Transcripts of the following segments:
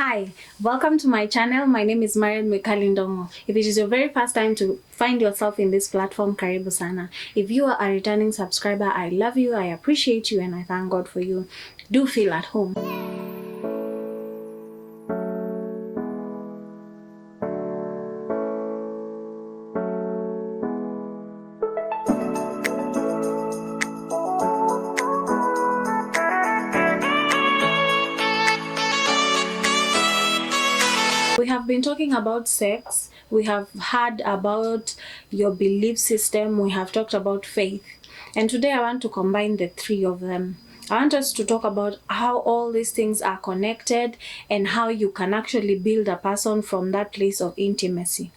Hi, welcome to my channel. My name is Marion with Ndung'u. If it is your very first time to find yourself in this platform, karibu sana. If you are a returning subscriber, I love you, I appreciate you, and I thank God for you. Do feel at home. We have been talking about sex, we have heard about your belief system, we have talked about faith, and today I want to combine the three of them. I want us to talk about how all these things are connected and how you can actually build a person from that place of intimacy.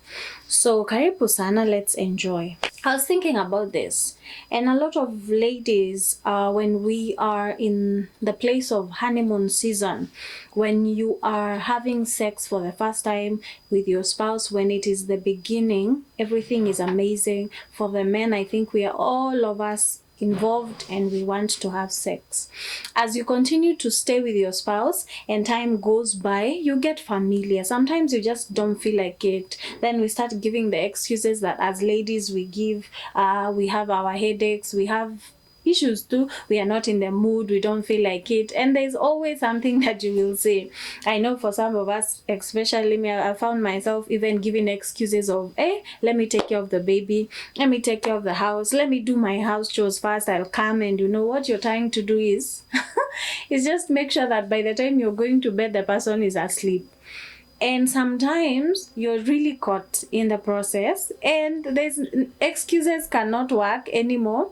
So karibu sana, let's enjoy. I was thinking about this, and a lot of ladies, when we are in the place of honeymoon season, when you are having sex for the first time with your spouse, when it is the beginning, everything is amazing. For the men, I think we are all of us involved and we want to have sex. As you continue to stay with your spouse and time goes by, you get familiar. Sometimes you just don't feel like it. Then we start giving the excuses that as ladies we give. We have our headaches, we have issues too, we are not in the mood, we don't feel like it, and there's always something that you will say. I know for some of us, especially me, I found myself even giving excuses of, let me take care of the baby, let me take care of the house, let me do my house chores first, I'll come. And you know what you're trying to do is is just make sure that by the time you're going to bed, the person is asleep. And sometimes you're really caught in the process and there's excuses cannot work anymore.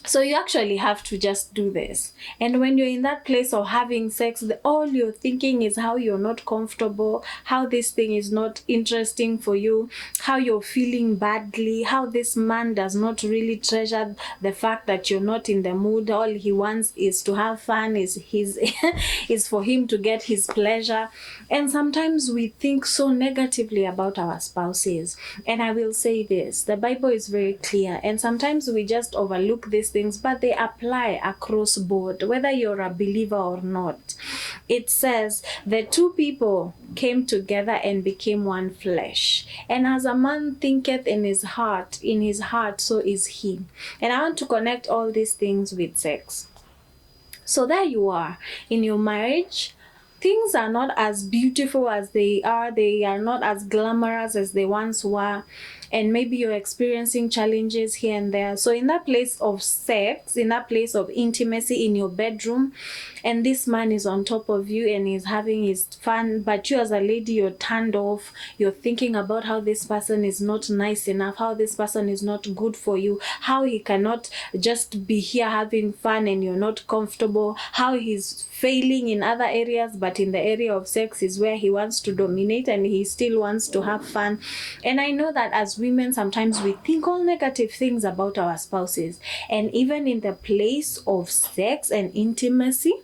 So you actually have to just do this. And when you're in that place of having sex, all you're thinking is how you're not comfortable, how this thing is not interesting for you, how you're feeling badly, how this man does not really treasure the fact that you're not in the mood. All he wants is to have fun, is for him to get his pleasure. And sometimes we think so negatively about our spouses. And I will say this, the Bible is very clear, and sometimes we just overlook this things, but they apply across board, whether you're a believer or not. It says the two people came together and became one flesh. And as a man thinketh in his heart, so is he. And I want to connect all these things with sex. So there you are in your marriage. Things are not as beautiful as they are not as glamorous as they once were, and maybe you're experiencing challenges here and there. So in that place of sex, in that place of intimacy in your bedroom, and this man is on top of you and he's having his fun, but you as a lady, you're turned off, you're thinking about how this person is not nice enough, how this person is not good for you, how he cannot just be here having fun and you're not comfortable, how he's failing in other areas, but in the area of sex is where he wants to dominate and he still wants to have fun. And I know that as women, sometimes we think all negative things about our spouses, and even in the place of sex and intimacy,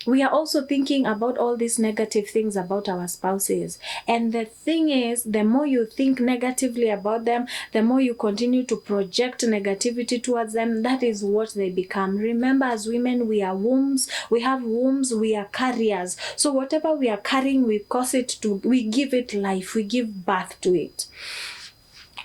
we are also thinking about all these negative things about our spouses. And the thing is, the more you think negatively about them, the more you continue to project negativity towards them. That is what they become. Remember, as women, we are wombs. We have wombs. We are carriers. So whatever we are carrying, we give it life. We give birth to it.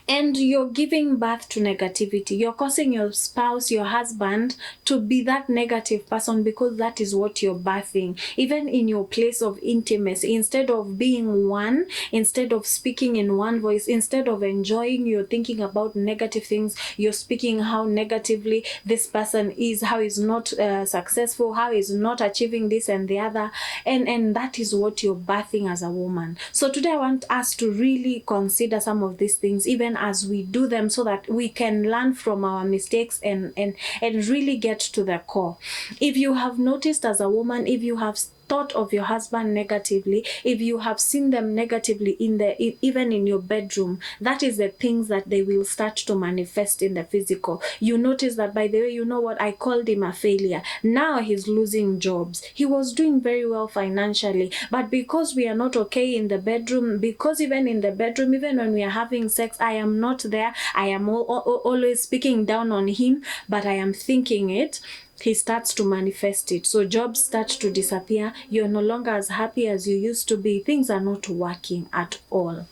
And you're giving birth to negativity. You're causing your spouse, your husband, to be that negative person because that is what you're birthing. Even in your place of intimacy, instead of being one, instead of speaking in one voice, instead of enjoying, you're thinking about negative things. You're speaking how negatively this person is, how he's not successful, how he's not achieving this and the other. And that is what you're birthing as a woman. So today I want us to really consider some of these things, even as we do them, so that we can learn from our mistakes and really get to the core. If you have noticed as a woman, if you have thought of your husband negatively, if you have seen them negatively even in your bedroom, that is the things that they will start to manifest in the physical. You notice that, by the way, you know what, I called him a failure. Now he's losing jobs. He was doing very well financially, but because we are not okay in the bedroom, because even in the bedroom, even when we are having sex, I am not there. I am always speaking down on him, but I am thinking it. he starts to manifest it. So jobs start to disappear. You're no longer as happy as you used to be. Things are not working at all.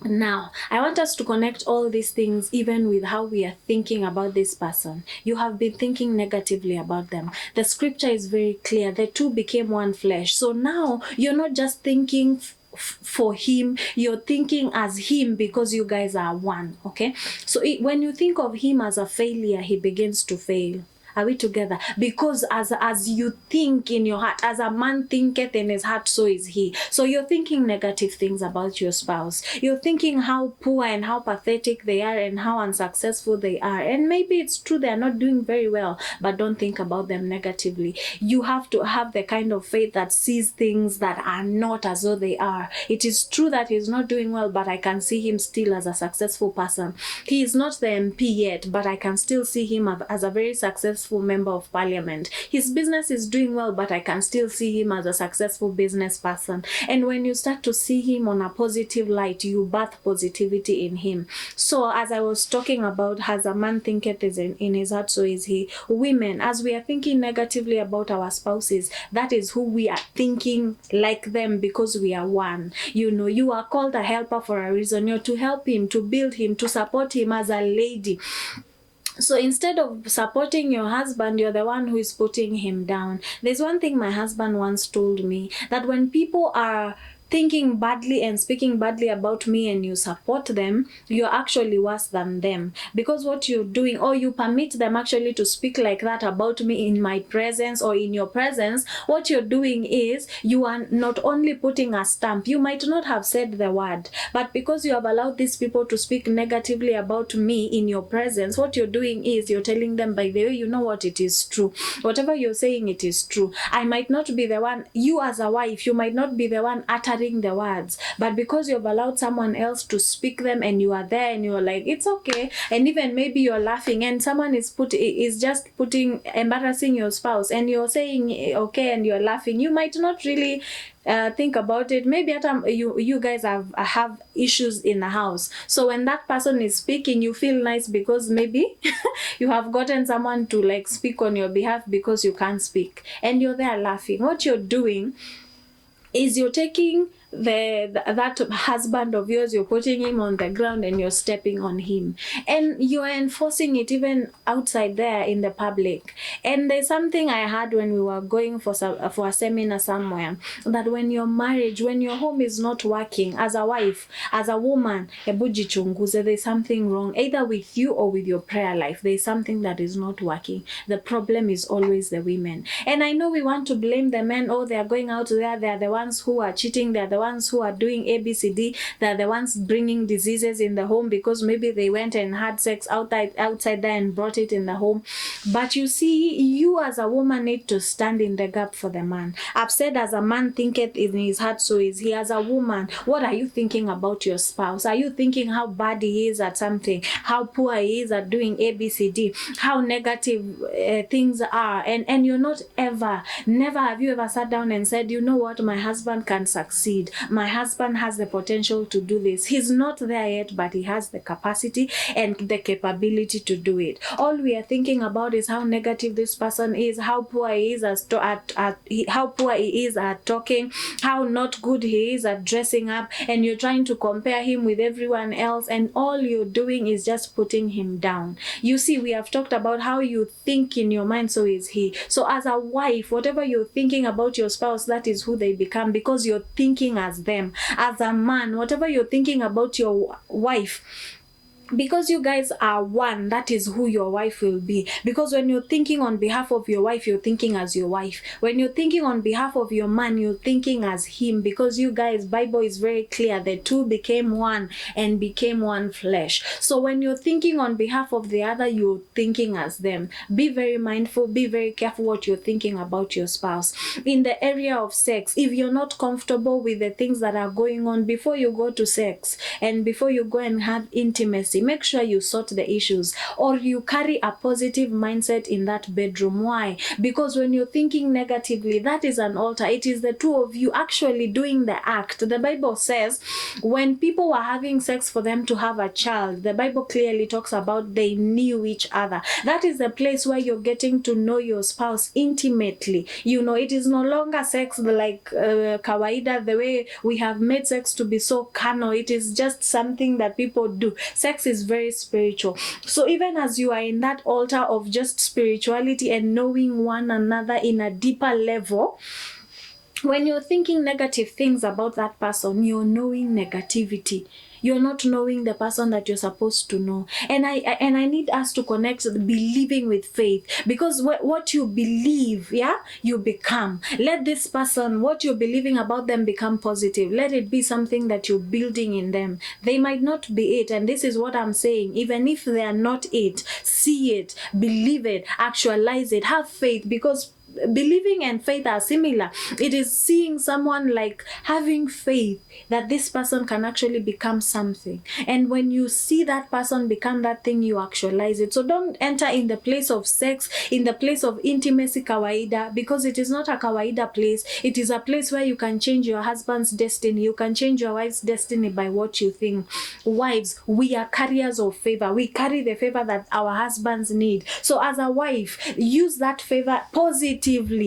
Now, I want us to connect all these things even with how we are thinking about this person. You have been thinking negatively about them. The scripture is very clear. The two became one flesh. So now you're not just thinking for him, you're thinking as him because you guys are one, okay? So when you think of him as a failure, he begins to fail. Are we together? Because as you think in your heart, as a man thinketh in his heart, so is he. So you're thinking negative things about your spouse. You're thinking how poor and how pathetic they are and how unsuccessful they are. And maybe it's true they're not doing very well, but don't think about them negatively. You have to have the kind of faith that sees things that are not as though they are. It is true that he's not doing well, but I can see him still as a successful person. He is not the MP yet, but I can still see him as a very successful member of parliament. His business is doing well, but I can still see him as a successful business person. And when you start to see him on a positive light, you birth positivity in him. So as I was talking about, as a man thinketh in his heart, so is he. Women, as we are thinking negatively about our spouses, that is who we are thinking like them, because we are one. You know, you are called a helper for a reason. You're to help him, to build him, to support him as a lady. So instead of supporting your husband, you're the one who is putting him down. There's one thing my husband once told me, that when people are thinking badly and speaking badly about me and you support them, you're actually worse than them. Because what you're doing, or you permit them actually to speak like that about me in my presence or in your presence, what you're doing is you are not only putting a stamp. You might not have said the word, but because you have allowed these people to speak negatively about me in your presence, what you're doing is you're telling them, by the way, you know what, it is true. Whatever you're saying, it is true. I might not be the one, you as a wife, you might not be the one uttering the words, but because you've allowed someone else to speak them and you are there and you're like, it's okay, and even maybe you're laughing and someone is just embarrassing your spouse and you're saying okay and you're laughing, you might not really think about it. Maybe you guys have issues in the house, so when that person is speaking, you feel nice because maybe you have gotten someone to like speak on your behalf because you can't speak, and you're there laughing. What you're doing is you're taking that husband of yours, you're putting him on the ground and you're stepping on him, and you're enforcing it even outside there in the public. And there's something I heard when we were going for a seminar somewhere, that when your home is not working, as a wife, as a woman, there's something wrong either with you or with your prayer life. There's something that is not working. The problem is always the women. And I know we want to blame the men. Oh, they're going out there, they're the ones who are cheating, they're the ones who are doing ABCD, they're the ones bringing diseases in the home because maybe they went and had sex outside there and brought it in the home. But you see, you as a woman need to stand in the gap for the man. I've said, as a man thinketh in his heart, so is he. As a woman, what are you thinking about your spouse? Are you thinking how bad he is at something, how poor he is at doing ABCD, how negative things are, and you're not never have you ever sat down and said, you know what, my husband can succeed. My husband has the potential to do this. He's not there yet, but he has the capacity and the capability to do it. All we are thinking about is how negative this person is, how poor he is at talking, how not good he is at dressing up, and you're trying to compare him with everyone else, and all you're doing is just putting him down. You see, we have talked about how you think in your mind, so is he. So as a wife, whatever you're thinking about your spouse, that is who they become, because you're thinking as them. As a man, whatever you're thinking about your wife, because you guys are one, that is who your wife will be. Because when you're thinking on behalf of your wife, you're thinking as your wife. When you're thinking on behalf of your man, you're thinking as him. Because you guys, Bible is very clear, the two became one and became one flesh. So when you're thinking on behalf of the other, you're thinking as them. Be very mindful, be very careful what you're thinking about your spouse. In the area of sex, if you're not comfortable with the things that are going on before you go to sex and before you go and have intimacy, make sure you sort the issues, or you carry a positive mindset in that bedroom. Why? Because when you're thinking negatively, that is an altar. It is the two of you actually doing the act. The Bible says when people were having sex for them to have a child, the Bible clearly talks about they knew each other. That is the place where you're getting to know your spouse intimately. You know, it is no longer sex like kawaida, the way we have made sex to be so carnal. It is just something that people do. Sex is very spiritual. So even as you are in that altar of just spirituality and knowing one another in a deeper level, when you're thinking negative things about that person, you're knowing negativity. You're not knowing the person that you're supposed to know. And I need us to connect believing with faith, because what you believe, you become. Let this person, what you're believing about them, become positive. Let it be something that you're building in them. They might not be it, and this is what I'm saying. Even if they are not it, see it, believe it, actualize it, have faith, because believing and faith are similar. It is seeing someone like having faith that this person can actually become something. And when you see that person become that thing, you actualize it. So don't enter in the place of sex, in the place of intimacy kawaida, because it is not a kawaida place. It is a place where you can change your husband's destiny. You can change your wife's destiny by what you think. Wives, we are carriers of favor. We carry the favor that our husbands need. So as a wife, use that favor positively,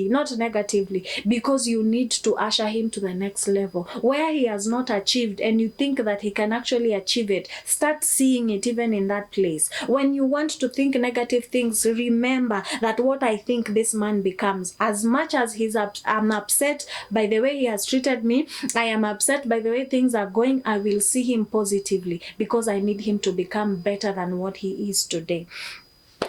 not negatively, because you need to usher him to the next level where he has not achieved, and you think that he can actually achieve it. Start seeing it even in that place. When you want to think negative things, remember that what I think this man becomes. As much as I'm upset by the way he has treated me, I am upset by the way things are going, I will see him positively, because I need him to become better than what he is today.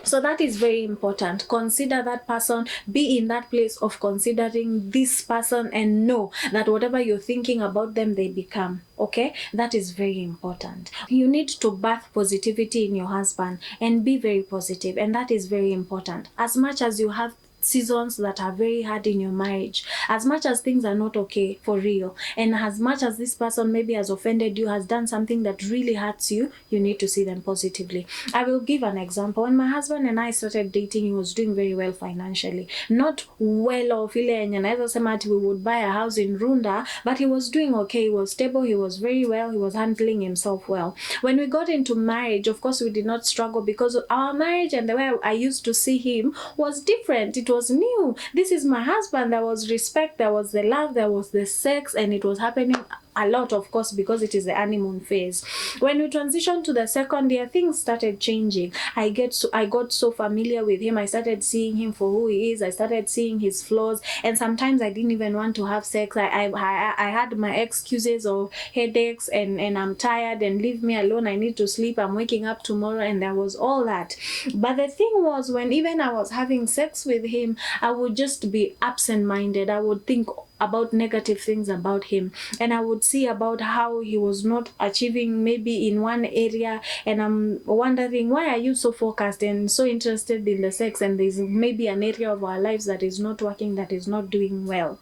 So that is very important. Consider that person, be in that place of considering this person, and know that whatever you're thinking about them, they become. Okay? That is very important. You need to birth positivity in your husband and be very positive, and that is very important. As much as you have seasons that are very hard in your marriage, as much as things are not okay for real, and as much as this person maybe has offended you, has done something that really hurts you, you need to see them positively. I will give an example. When my husband and I started dating, he was doing very well financially. Not well off ile yenye naweza sema ati we would buy a house in Runda, but he was doing okay. He was stable, he was very well, he was handling himself well. When we got into marriage, of course we did not struggle, because our marriage and the way I used to see him was different. It was new. This is my husband. There was respect, there was the love, there was the sex, and it was happening a lot, of course, because it is the honeymoon phase. When we transitioned to the second year, things started changing. I got so familiar with him. I started seeing him for who he is. I started seeing his flaws, and sometimes I didn't even want to have sex. I had my excuses of headaches and I'm tired and leave me alone. I need to sleep. I'm waking up tomorrow, and there was all that. But the thing was, when even I was having sex with him, I would just be absent-minded. I would think about negative things about him, and I would see about how he was not achieving maybe in one area, and I'm wondering, why are you so focused and so interested in the sex, and there's maybe an area of our lives that is not working, that is not doing well.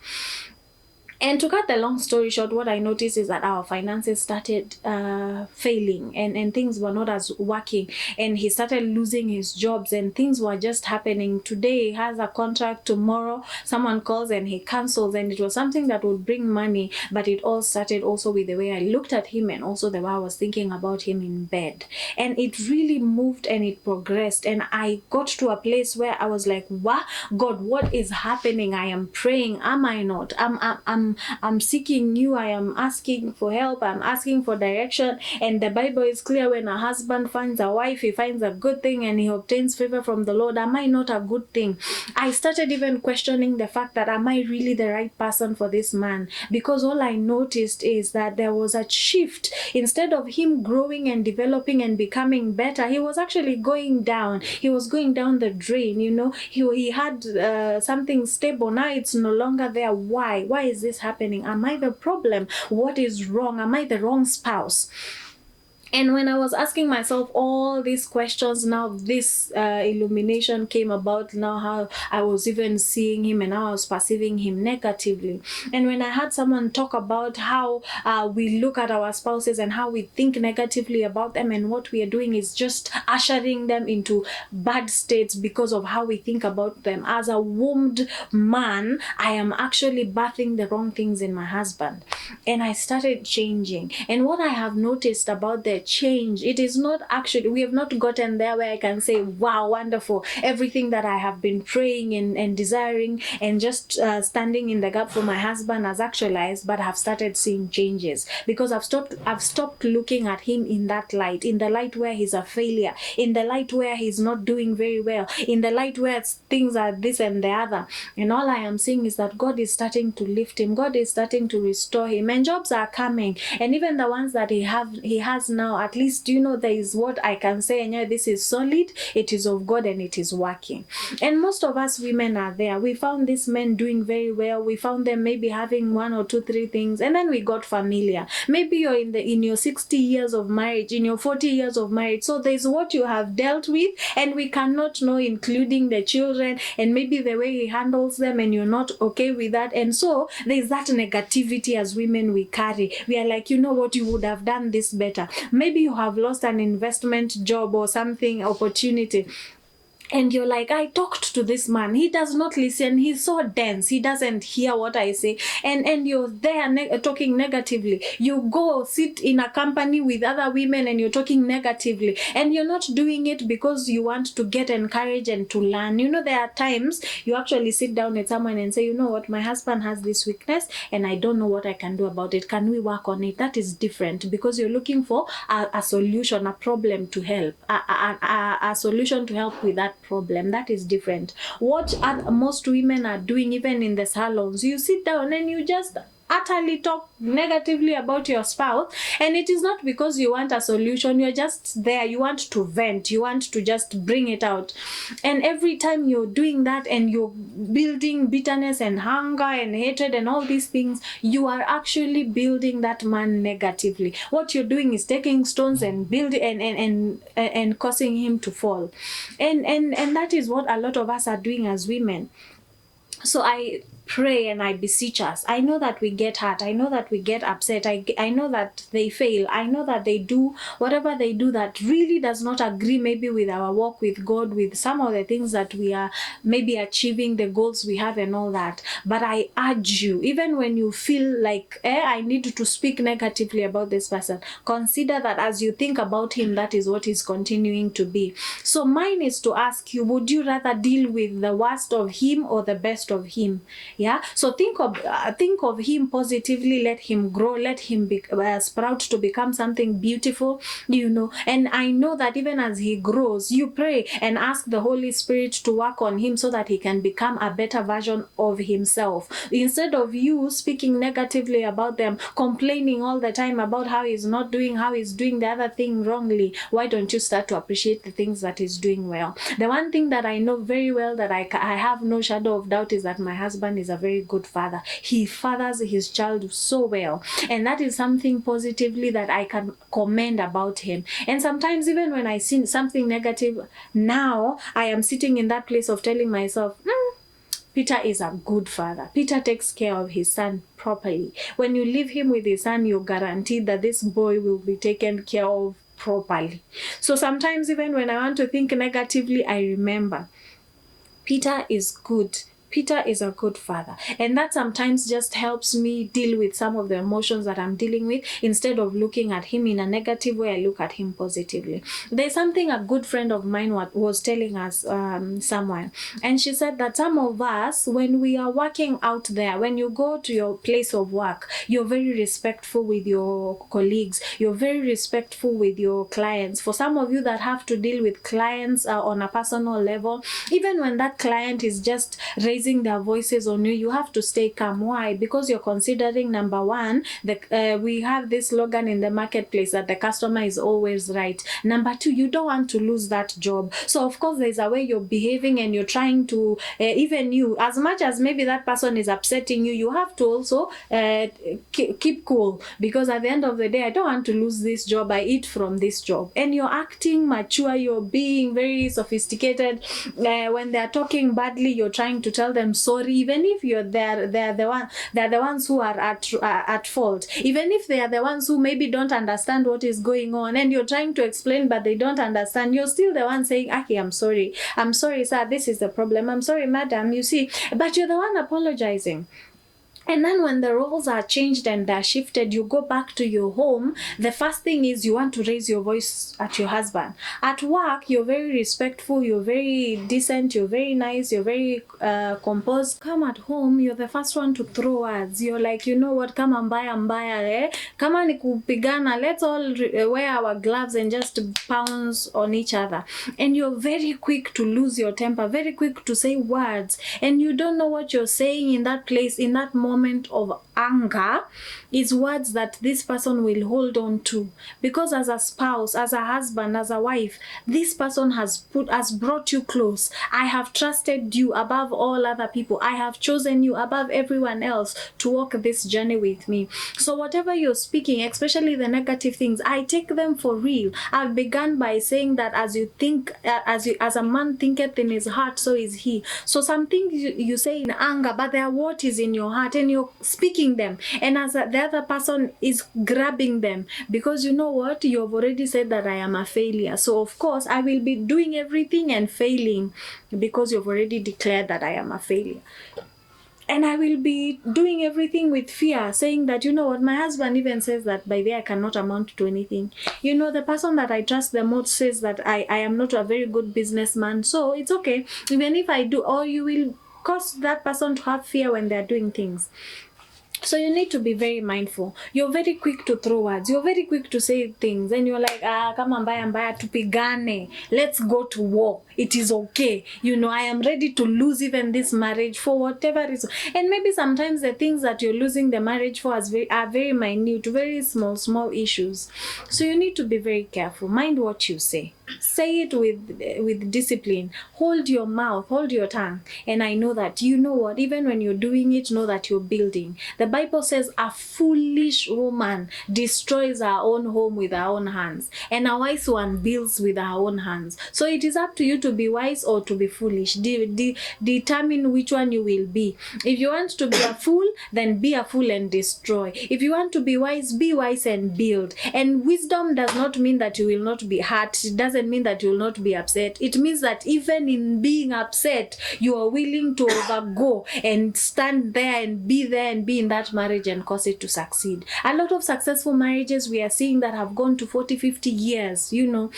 And to cut the long story short, what I noticed is that our finances started failing, and things were not as working, and he started losing his jobs, and things were just happening. Today he has a contract, tomorrow someone calls and he cancels, and it was something that would bring money, but it all started also with the way I looked at him, and also the way I was thinking about him in bed. And it really moved and it progressed, and I got to a place where I was like, wow, God, what is happening? I am praying. Am I not? I'm seeking you. I am asking for help. I'm asking for direction. And the Bible is clear: when a husband finds a wife, he finds a good thing and he obtains favor from the Lord. Am I not a good thing? I started even questioning the fact that, am I really the right person for this man? Because all I noticed is that there was a shift. Instead of him growing and developing and becoming better, he was actually going down. He was going down the drain, you know. He had something stable. Now it's no longer there. Why? Why is this happening? Am I the problem? What is wrong? Am I the wrong spouse? And when I was asking myself all these questions, now this illumination came about, now how I was even seeing him and how I was perceiving him negatively. And when I had someone talk about how we look at our spouses and how we think negatively about them, and what we are doing is just ushering them into bad states because of how we think about them. As a wombed man, I am actually birthing the wrong things in my husband. And I started changing. And what I have noticed about the change, it is not actually, we have not gotten there where I can say, wow, wonderful, everything that I have been praying and desiring and just standing in the gap for my husband has actualized, but I've started seeing changes because I've stopped looking at him in that light, in the light where he's a failure, in the light where he's not doing very well, in the light where things are this and the other. And all I am seeing is that God is starting to lift him, God is starting to restore him, and jobs are coming. And even the ones that he has now, at least, you know, there is what I can say, and yeah, this is solid, it is of God, and it is working. And most of us women are there. We found these men doing very well. We found them maybe having 1 or 2, 3 things, and then we got familiar. Maybe you're in your 60 years of marriage, in your 40 years of marriage. So there's what you have dealt with, and we cannot know, including the children, and maybe the way he handles them, and you're not okay with that. And so there's that negativity as women we carry. We are like, you know what, you would have done this better. Maybe you have lost an investment job or something, opportunity, and you're like, I talked to this man, he does not listen, he's so dense, he doesn't hear what I say, and you're there talking negatively. You go sit in a company with other women and you're talking negatively, and you're not doing it because you want to get encouraged and to learn. You know, there are times you actually sit down with someone and say, you know what, my husband has this weakness and I don't know what I can do about it, can we work on it? That is different, because you're looking for a solution, a problem to help, a solution to help with that problem. That is different. What most women are doing, even in the salons, you sit down and you just utterly talk negatively about your spouse, and it is not because you want a solution, you're just there, you want to vent, you want to just bring it out. And every time you're doing that and you're building bitterness and hunger and hatred and all these things, you are actually building that man negatively. What you're doing is taking stones and building and causing him to fall. And that is what a lot of us are doing as women. So I pray and I beseech us. I know that we get hurt. I know that we get upset. I know that they fail. I know that they do whatever they do that really does not agree maybe with our walk with God, with some of the things that we are maybe achieving, the goals we have and all that. But I urge you, even when you feel like, I need to speak negatively about this person, consider that as you think about him, that is what is continuing to be. So mine is to ask you, would you rather deal with the worst of him or the best of him? Yeah, so think of him positively. Let him grow, let him sprout to become something beautiful, you know. And I know that even as he grows, you pray and ask the Holy Spirit to work on him so that he can become a better version of himself, instead of you speaking negatively about them, complaining all the time about how he's not doing, how he's doing the other thing wrongly. Why don't you start to appreciate the things that he's doing well? The one thing that I know very well, that I have no shadow of doubt, is that my husband is a very good father. He fathers his child so well, and that is something positively that I can commend about him. And sometimes even when I see something negative, now I am sitting in that place of telling myself, Peter is a good father. Peter takes care of his son properly. When you leave him with his son, you're guaranteed that this boy will be taken care of properly. So sometimes even when I want to think negatively, I remember Peter is good. Peter is a good father. And that sometimes just helps me deal with some of the emotions that I'm dealing with. Instead of looking at him in a negative way, I look at him positively. There's something a good friend of mine was telling us somewhere. And she said that some of us, when we are working out there, when you go to your place of work, you're very respectful with your colleagues. You're very respectful with your clients. For some of you that have to deal with clients on a personal level, even when that client is just raising raising their voices on you, you have to stay calm. Why? Because you're considering, number one, we have this slogan in the marketplace that the customer is always right. Number two, you don't want to lose that job. So of course there's a way you're behaving and you're trying to, even you, as much as maybe that person is upsetting you, you have to also keep cool, because at the end of the day, I don't want to lose this job. I eat from this job. And you're acting mature, you're being very sophisticated. When they're talking badly, you're trying to tell them sorry, even if they're the ones who are at fault, even if they are the ones who maybe don't understand what is going on, and you're trying to explain but they don't understand. You're still the one saying, okay, I'm sorry, sir, this is the problem, I'm sorry, madam, you see, but you're the one apologizing. And then when the roles are changed and they're shifted, you go back to your home, the first thing is you want to raise your voice at your husband. At work, you're very respectful, you're very decent, you're very nice, you're very composed. Come at home, you're the first one to throw words. You're like, you know what, kama mbaya, kama ni kupigana, let's all wear our gloves and just pounce on each other. And you're very quick to lose your temper, very quick to say words, and you don't know what you're saying in that place, in that moment of anger, is words that this person will hold on to, because as a spouse, as a husband, as a wife, this person has brought you close. I have trusted you above all other people. I have chosen you above everyone else to walk this journey with me. So whatever you're speaking, especially the negative things, I take them for real. I've begun by saying that as you think, as a man thinketh in his heart, so is he. So some things you say in anger, but they are what is in your heart, and you're speaking them, and as the other person is grabbing them, because you know what, you've already said that I am a failure, so of course I will be doing everything and failing, because you've already declared that I am a failure. And I will be doing everything with fear, saying that, you know what, my husband even says that by there I cannot amount to anything. You know, the person that I trust the most says that I am not a very good businessman, so it's okay, even if I do, or you will cause that person to have fear when they're doing things. So you need to be very mindful. You're very quick to throw words. You're very quick to say things. And you're like, kama mbaya tupigane. Let's go to war. It is okay. You know, I am ready to lose even this marriage for whatever reason. And maybe sometimes the things that you're losing the marriage for are very minute, very small issues. So you need to be very careful. Mind what you say. Say it with discipline. Hold your mouth, hold your tongue. And I know that, you know what, even when you're doing it, know that you're building. The Bible says a foolish woman destroys her own home with her own hands, and a wise one builds with her own hands. So it is up to you to be wise or to be foolish. Determine which one you will be. If you want to be a fool, then be a fool and destroy. If you want to be wise and build. And wisdom does not mean that you will not be hurt. It doesn't mean that you will not be upset. It means that even in being upset, you are willing to overgo and stand there and be in that marriage and cause it to succeed. A lot of successful marriages we are seeing that have gone to 40-50 years, you know,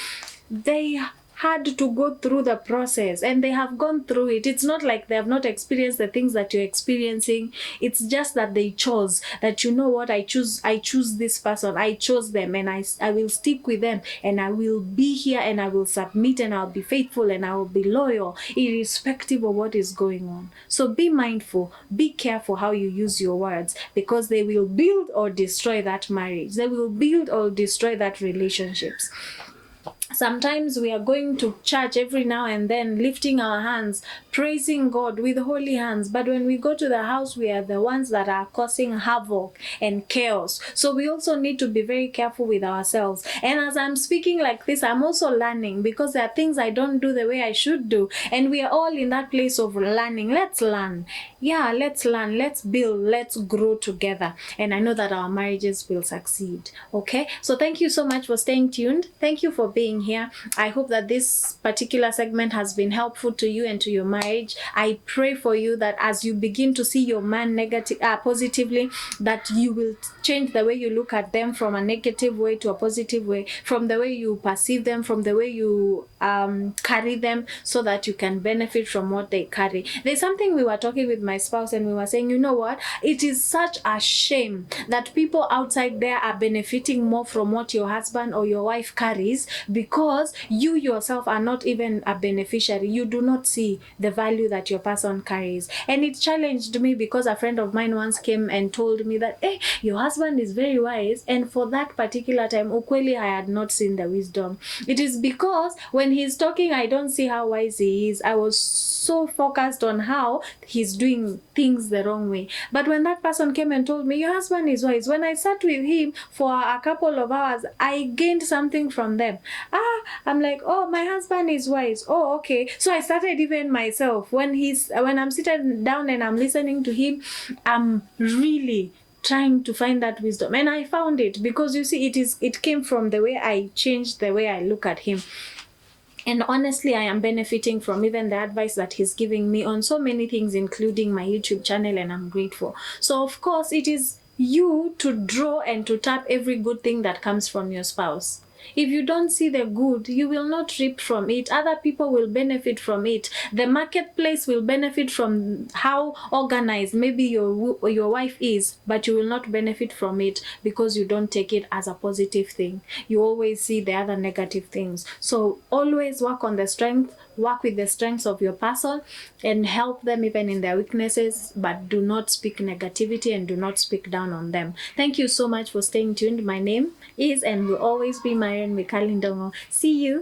they had to go through the process, and they have gone through it. It's not like they have not experienced the things that you're experiencing. It's just that they chose that, you know what, I choose this person. I chose them, and I will stick with them, and I will be here, and I will submit, and I'll be faithful, and I will be loyal, irrespective of what is going on. So be mindful, be careful how you use your words, because they will build or destroy that marriage. They will build or destroy that relationships. Sometimes we are going to church every now and then, lifting our hands, praising God with holy hands. But when we go to the house, we are the ones that are causing havoc and chaos. So we also need to be very careful with ourselves. And as I'm speaking like this, I'm also learning, because there are things I don't do the way I should do. And we are all in that place of learning. Let's learn. Yeah, let's learn. Let's build. Let's grow together. And I know that our marriages will succeed. Okay? So thank you so much for staying tuned. Thank you for being here. I hope that this particular segment has been helpful to you and to your marriage. I pray for you that as you begin to see your man positively, that you will change the way you look at them from a negative way to a positive way, from the way you perceive them, from the way you carry them, so that you can benefit from what they carry. There's something we were talking with my spouse, and we were saying, you know what, it is such a shame that people outside there are benefiting more from what your husband or your wife carries, because because you yourself are not even a beneficiary. You do not see the value that your person carries. And it challenged me because a friend of mine once came and told me that, hey, your husband is very wise. And for that particular time, ukweli, I had not seen the wisdom. It is because when he's talking, I don't see how wise he is. I was so focused on how he's doing things the wrong way. But when that person came and told me, your husband is wise, when I sat with him for a couple of hours, I gained something from them. I'm like, oh, my husband is wise. Oh, okay. So I started even myself. When I'm sitting down and I'm listening to him, I'm really trying to find that wisdom. And I found it, because you see, it came from the way I changed the way I look at him. And honestly, I am benefiting from even the advice that he's giving me on so many things, including my YouTube channel, and I'm grateful. So of course, it is you to draw and to tap every good thing that comes from your spouse. If you don't see the good, you will not reap from it. Other people will benefit from it. The marketplace will benefit from how organized maybe your wife is, but you will not benefit from it because you don't take it as a positive thing. You always see the other negative things. So always work on the strength, work with the strengths of your person and help them even in their weaknesses, but do not speak negativity and do not speak down on them. Thank you so much for staying tuned. My name is and will always be Marion. See you.